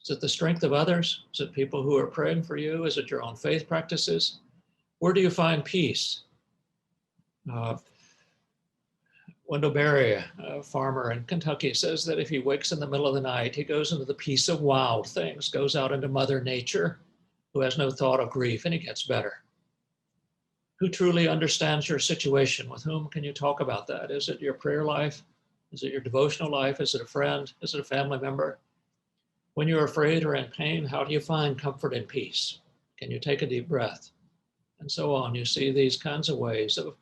Is it the strength of others? Is it people who are praying for you? Is it your own faith practices? Where do you find peace? Wendell Berry, a farmer in Kentucky, says that if he wakes in the middle of the night, he goes into the peace of wild things, goes out into Mother Nature, who has no thought of grief, and he gets better. Who truly understands your situation? With whom can you talk about that? Is it your prayer life? Is it your devotional life? Is it a friend? Is it a family member? When you're afraid or in pain, how do you find comfort and peace? Can you take a deep breath? And so on. You see these kinds of ways of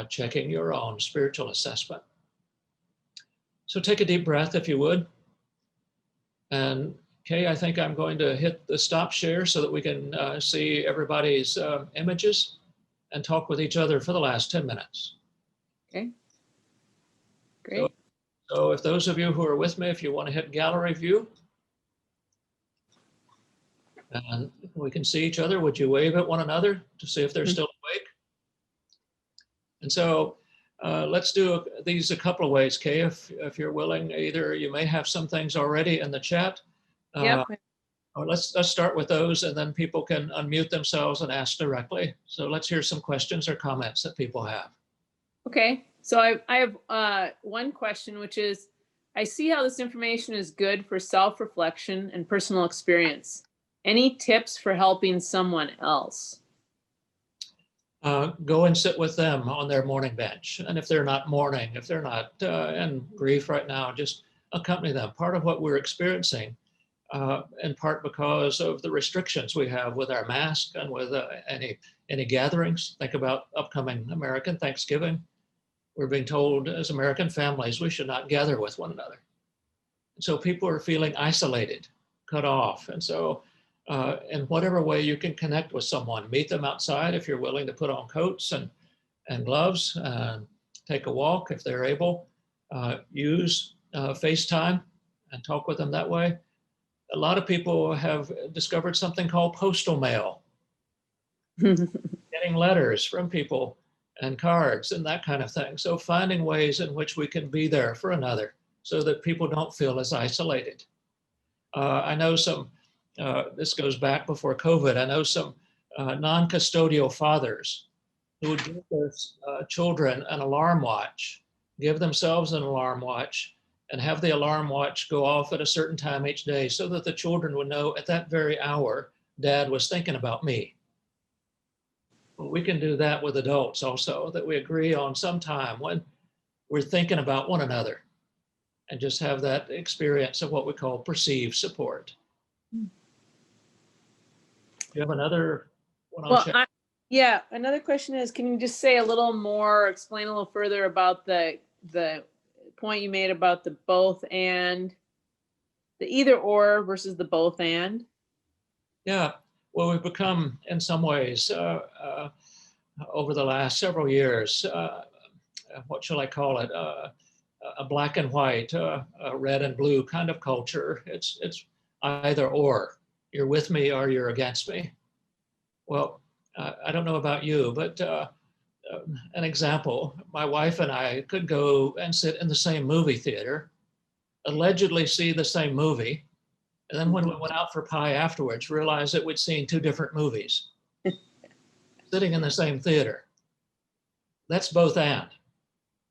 checking your own spiritual assessment. So take a deep breath if you would. And Kay, I think I'm going to hit the stop share so that we can see everybody's images and talk with each other for the last 10 minutes. Okay, great. So if those of you who are with me, if you want to hit gallery view, and we can see each other, would you wave at one another to see if they're still awake? And so let's do these a couple of ways, Kay, if you're willing. Either you may have some things already in the chat. Yep. Or let's start with those, and then people can unmute themselves and ask directly. So let's hear some questions or comments that people have. Okay, so I have one question, which is, I see how this information is good for self-reflection and personal experience. Any tips for helping someone else? Go and sit with them on their mourning bench. And if they're not mourning, if they're not in grief right now, just accompany them. Part of what we're experiencing, in part because of the restrictions we have with our mask and with any gatherings. Think about upcoming American Thanksgiving. We're being told as American families, we should not gather with one another. And so people are feeling isolated, cut off. And so in whatever way you can connect with someone, meet them outside if you're willing to put on coats and gloves, and take a walk if they're able, use FaceTime and talk with them that way. A lot of people have discovered something called postal mail, getting letters from people and cards and that kind of thing. So finding ways in which we can be there for another so that people don't feel as isolated. I know some, this goes back before COVID, I know some non-custodial fathers who would give their children an alarm watch, give themselves an alarm watch, and have the alarm watch go off at a certain time each day so that the children would know at that very hour, Dad was thinking about me. Well, we can do that with adults also, that we agree on some time when we're thinking about one another and just have that experience of what we call perceived support. You have another one? Well, yeah, another question is, can you just say a little more, explain a little further about the point you made about the both and, the either or versus the both and? Yeah, well, we've become, in some ways, over the last several years, what shall I call it? A black and white, a red and blue kind of culture. It's either or. You're with me or you're against me. Well, I don't know about you, but an example, my wife and I could go and sit in the same movie theater, allegedly see the same movie, and then when we went out for pie afterwards, realized that we'd seen two different movies sitting in the same theater. That's both and.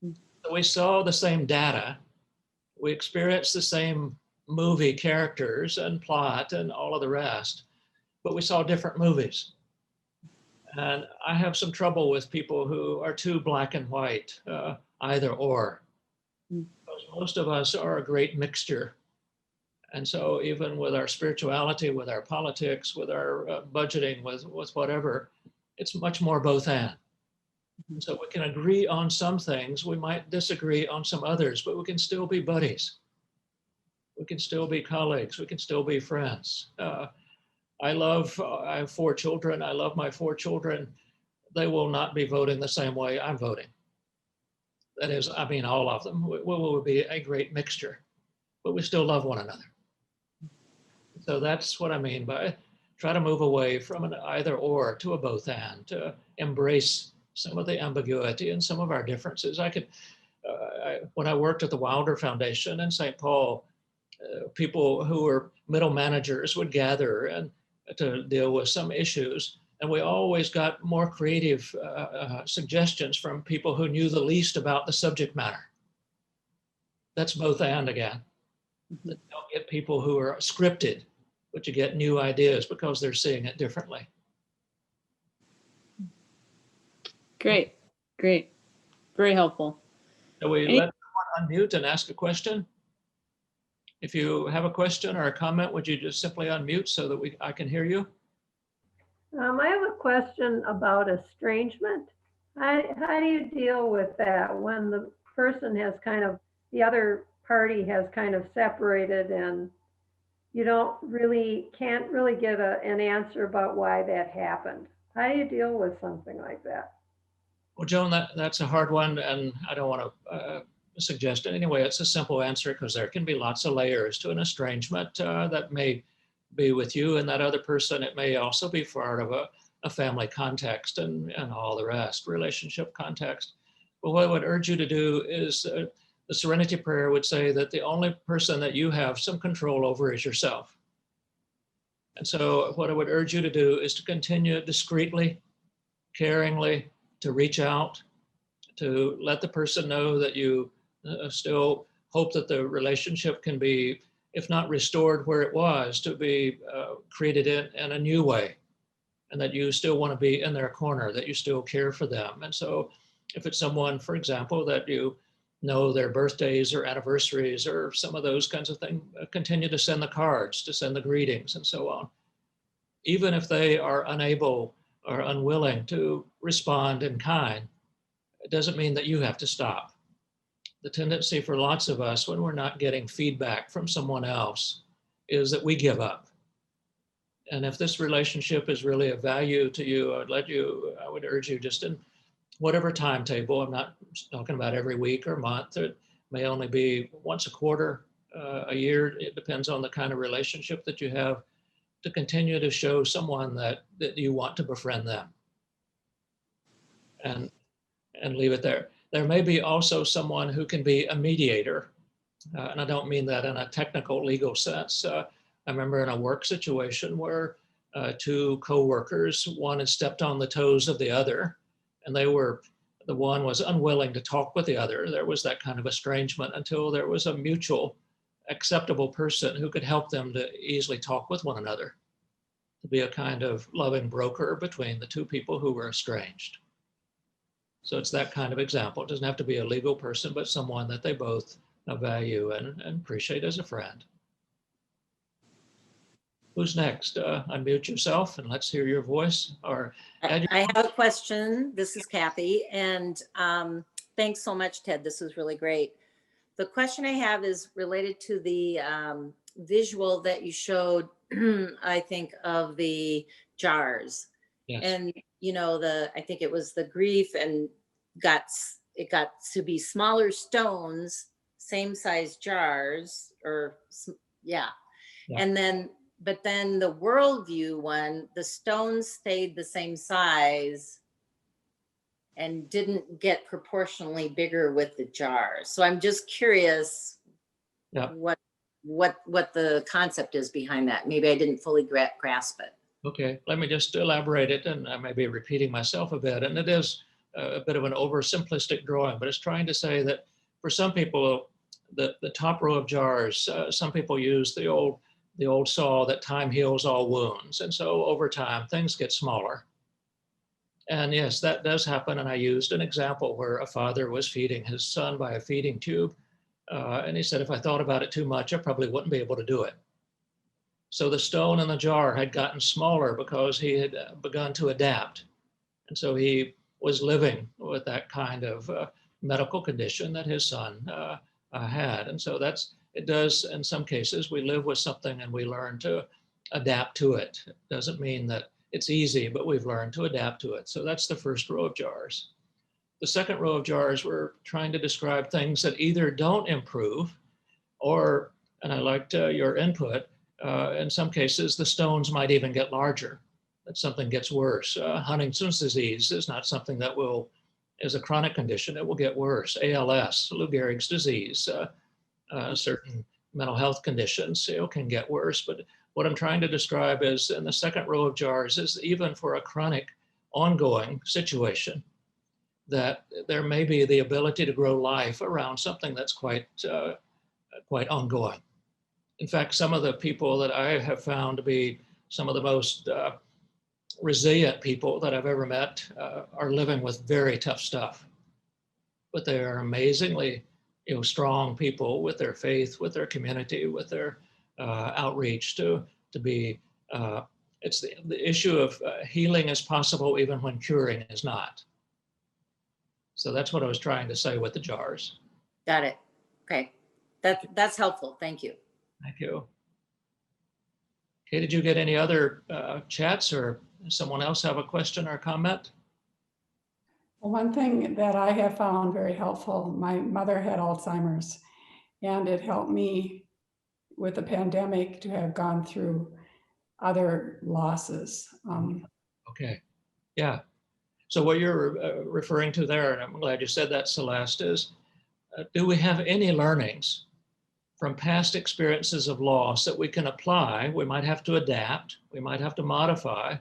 So we saw the same data, we experienced the same movie characters and plot and all of the rest, but we saw different movies. And I have some trouble with people who are too black and white, either or. Because most of us are a great mixture. And so even with our spirituality, with our politics, with our budgeting, with whatever, it's much more both and. So we can agree on some things, we might disagree on some others, but we can still be buddies. We can still be colleagues, we can still be friends. I have 4 children, I love my 4 children. They will not be voting the same way I'm voting. That is, I mean, all of them. We will be a great mixture, but we still love one another. So that's what I mean by try to move away from an either or to a both and, to embrace some of the ambiguity and some of our differences. When I worked at the Wilder Foundation in St. Paul, people who were middle managers would gather and to deal with some issues. And we always got more creative suggestions from people who knew the least about the subject matter. That's both and again. You don't get people who are scripted, but you get new ideas because they're seeing it differently. Great, great. Very helpful. So we let someone unmute and ask a question. If you have a question or a comment, would you just simply unmute so that I can hear you? I have a question about estrangement. How do you deal with that when the person has the other party has kind of separated and you can't really get an answer about why that happened? How do you deal with something like that? Well, Joan, that's a hard one, and I don't want to suggest it. Anyway, it's a simple answer because there can be lots of layers to an estrangement that may be with you and that other person. It may also be part of a family context and all the rest, relationship context. But what I would urge you to do is the Serenity Prayer would say that the only person that you have some control over is yourself. And so what I would urge you to do is to continue discreetly, caringly, to reach out, to let the person know that you still hope that the relationship can be, if not restored where it was, to be created in a new way, and that you still want to be in their corner, that you still care for them. And so if it's someone, for example, that you know their birthdays or anniversaries or some of those kinds of things, continue to send the cards, to send the greetings and so on. Even if they are unable or unwilling to respond in kind, it doesn't mean that you have to stop. The tendency for lots of us when we're not getting feedback from someone else is that we give up. And if this relationship is really of value to you, I would urge you just in whatever timetable. I'm not talking about every week or month. It may only be once a quarter, a year. It depends on the kind of relationship that you have, to continue to show someone that you want to befriend them. And leave it there. There may be also someone who can be a mediator and I don't mean that in a technical legal sense. I remember in a work situation where two co-workers, one had stepped on the toes of the other, and the one was unwilling to talk with the other. There was that kind of estrangement until there was a mutual acceptable person who could help them to easily talk with one another, to be a kind of loving broker between the two people who were estranged. So it's that kind of example. It doesn't have to be a legal person, but someone that they both value and appreciate as a friend. Who's next? Unmute yourself and let's hear your voice. Or I have a question. This is Kathy, and thanks so much, Ted. This was really great. The question I have is related to the visual that you showed, I think, of the jars. Yes. And, you know, I think it was the grief, and it got to be smaller stones, same size jars, or yeah. And then, but then the worldview one, the stones stayed the same size and didn't get proportionally bigger with the jars. So I'm just curious what the concept is behind that. Maybe I didn't fully grasp it. Okay, let me just elaborate it, and I may be repeating myself a bit, and it is a bit of an oversimplistic drawing, but it's trying to say that for some people, the top row of jars, some people use the old saw that time heals all wounds. And so over time, things get smaller. And yes, that does happen. And I used an example where a father was feeding his son by a feeding tube. And he said, if I thought about it too much, I probably wouldn't be able to do it. So the stone in the jar had gotten smaller because he had begun to adapt. And so he was living with that kind of medical condition that his son had. And so it does, in some cases, we live with something and we learn to adapt to it. It doesn't mean that it's easy, but we've learned to adapt to it. So that's the first row of jars. The second row of jars, we're trying to describe things that either don't improve or, and I liked your input, in some cases, the stones might even get larger, that something gets worse. Huntington's disease is not something that is a chronic condition. It will get worse. ALS, Lou Gehrig's disease, certain mental health conditions can get worse. But what I'm trying to describe is in the second row of jars is even for a chronic ongoing situation, that there may be the ability to grow life around something that's quite ongoing. In fact, some of the people that I have found to be some of the most resilient people that I've ever met are living with very tough stuff, but they are amazingly strong people with their faith, with their community, with their outreach to be, it's the issue of healing is possible even when curing is not. So that's what I was trying to say with the jars. Got it. Okay. That's helpful. Thank you. Thank you. Okay, did you get any other chats, or someone else have a question or comment? Well, one thing that I have found very helpful, my mother had Alzheimer's, and it helped me with the pandemic to have gone through other losses. Okay, yeah. So what you're referring to there, and I'm glad you said that, Celeste, is do we have any learnings from past experiences of loss that we can apply? We might have to adapt, we might have to modify,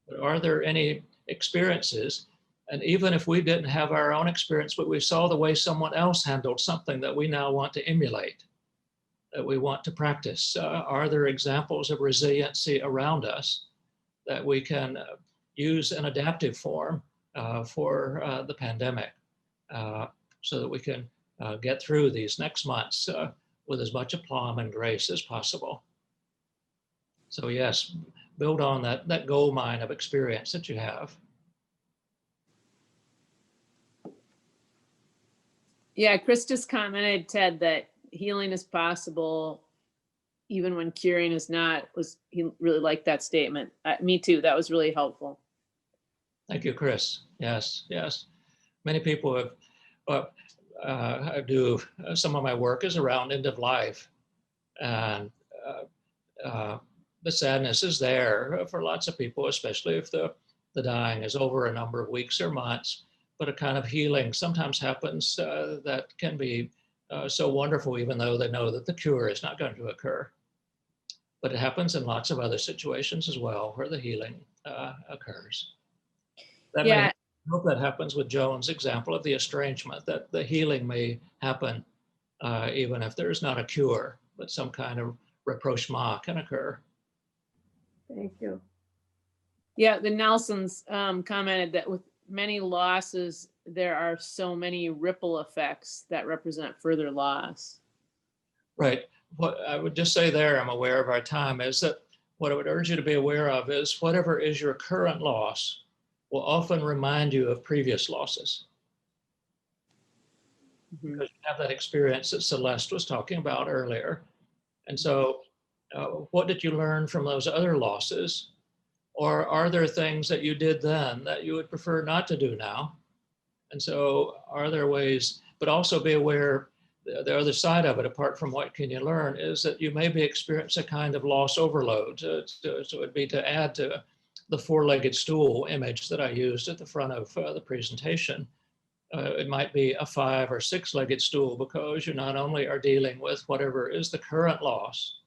but are there any experiences? And even if we didn't have our own experience, but we saw the way someone else handled something that we now want to emulate, that we want to practice, are there examples of resiliency around us that we can use an adaptive form for the pandemic so that we can get through these next months with as much aplomb and grace as possible? So yes, build on that gold mine of experience that you have. Yeah, Chris just commented, Ted, that healing is possible even when curing is not. He really liked that statement. Me too, that was really helpful. Thank you, Chris. Yes, yes. Many people have, I do, some of my work is around end of life, and the sadness is there for lots of people, especially if the dying is over a number of weeks or months, but a kind of healing sometimes happens that can be so wonderful, even though they know that the cure is not going to occur. But it happens in lots of other situations as well where the healing occurs. That may, Yeah. I hope that happens with Joan's example of the estrangement, that the healing may happen even if there's not a cure, but some kind of rapprochement can occur. Thank you. Yeah, the Nelsons commented that with many losses, there are so many ripple effects that represent further loss. Right. What I would just say there, I'm aware of our time, is that what I would urge you to be aware of is whatever is your current loss will often remind you of previous losses. Mhm. Because you have that experience that Celeste was talking about earlier. And so what did you learn from those other losses? Or are there things that you did then that you would prefer not to do now? And so are there ways, but also be aware the other side of it, apart from what can you learn, is that you may be experiencing a kind of loss overload. So it would be to add to the four-legged stool image that I used at the front of the presentation. It might be a 5 or 6-legged stool, because you not only are dealing with whatever is the current loss,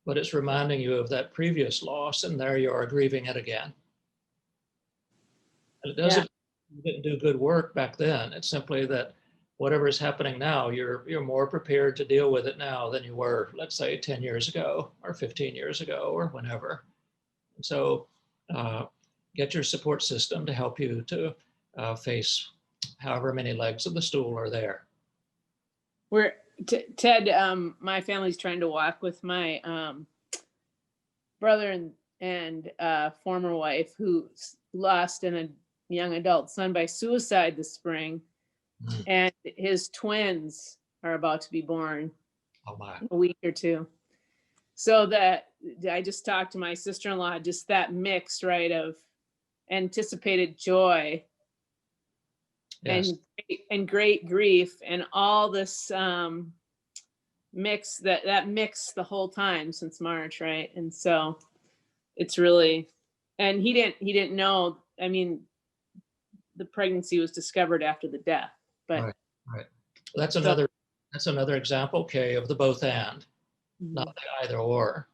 but it's reminding you of that previous loss, and there you are grieving it again. And it doesn't, you didn't do good work back then. It's simply that whatever is happening now, you're more prepared to deal with it now than you were, let's say, 10 years ago or 15 years ago or whenever. And so get your support system to help you to face however many legs of the stool are there. We're Ted, my family's trying to walk with my brother and former wife, who lost a young adult son by suicide this spring. And his twins are about to be born Oh my. in a week or two. So that I just talked to my sister-in-law, just that mix, right, of anticipated joy Yes. and great grief, and all this mix that mix the whole time since March, right? And so it's really, and he didn't know. I mean, the pregnancy was discovered after the death, but right. That's another example, Kay, of the both and, not the either or.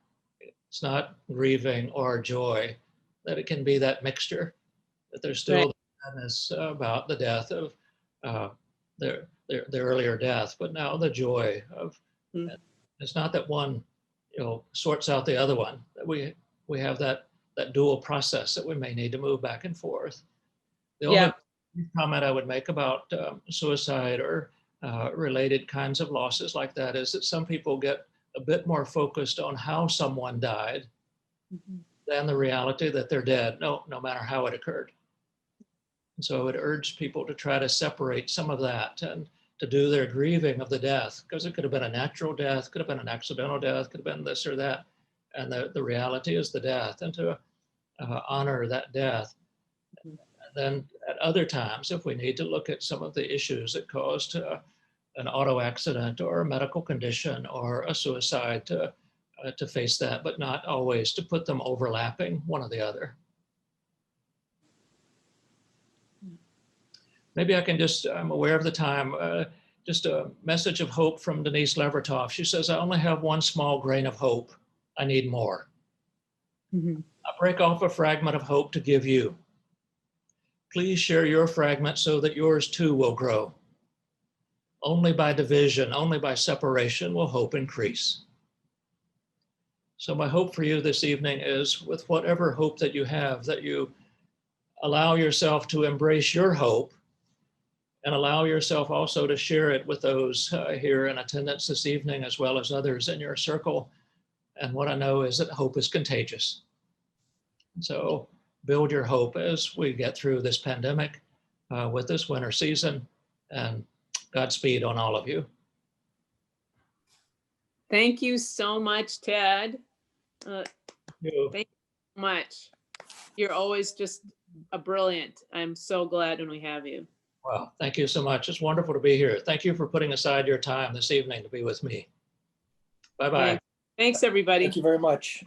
It's not grieving or joy, that it can be that mixture, that there's still right. sadness about the death of their earlier death, but now the joy of, it's not that one, sorts out the other one, that we have that dual process that we may need to move back and forth. The only comment I would make about suicide or related kinds of losses like that is that some people get a bit more focused on how someone died than the reality that they're dead, no matter how it occurred. And so I would urge people to try to separate some of that and to do their grieving of the death, because it could have been a natural death, could have been an accidental death, could have been this or that. And the reality is the death, and to honor that death. And then at other times, if we need to look at some of the issues that caused an auto accident or a medical condition or a suicide, to face that, but not always to put them overlapping one or the other. Maybe I can just, I'm aware of the time, just a message of hope from Denise Levertov. She says, I only have one small grain of hope. I need more. I break off a fragment of hope to give you. Please share your fragment so that yours too will grow. Only by division, only by separation will hope increase. So my hope for you this evening is, with whatever hope that you have, that you allow yourself to embrace your hope and allow yourself also to share it with those here in attendance this evening, as well as others in your circle. And what I know is that hope is contagious. So build your hope as we get through this pandemic with this winter season, and Godspeed on all of you. Thank you so much, Ted. Thank you so much. You're always just a brilliant. I'm so glad when we have you. Well, thank you so much. It's wonderful to be here. Thank you for putting aside your time this evening to be with me. Bye-bye. Thanks, everybody. Thank you very much.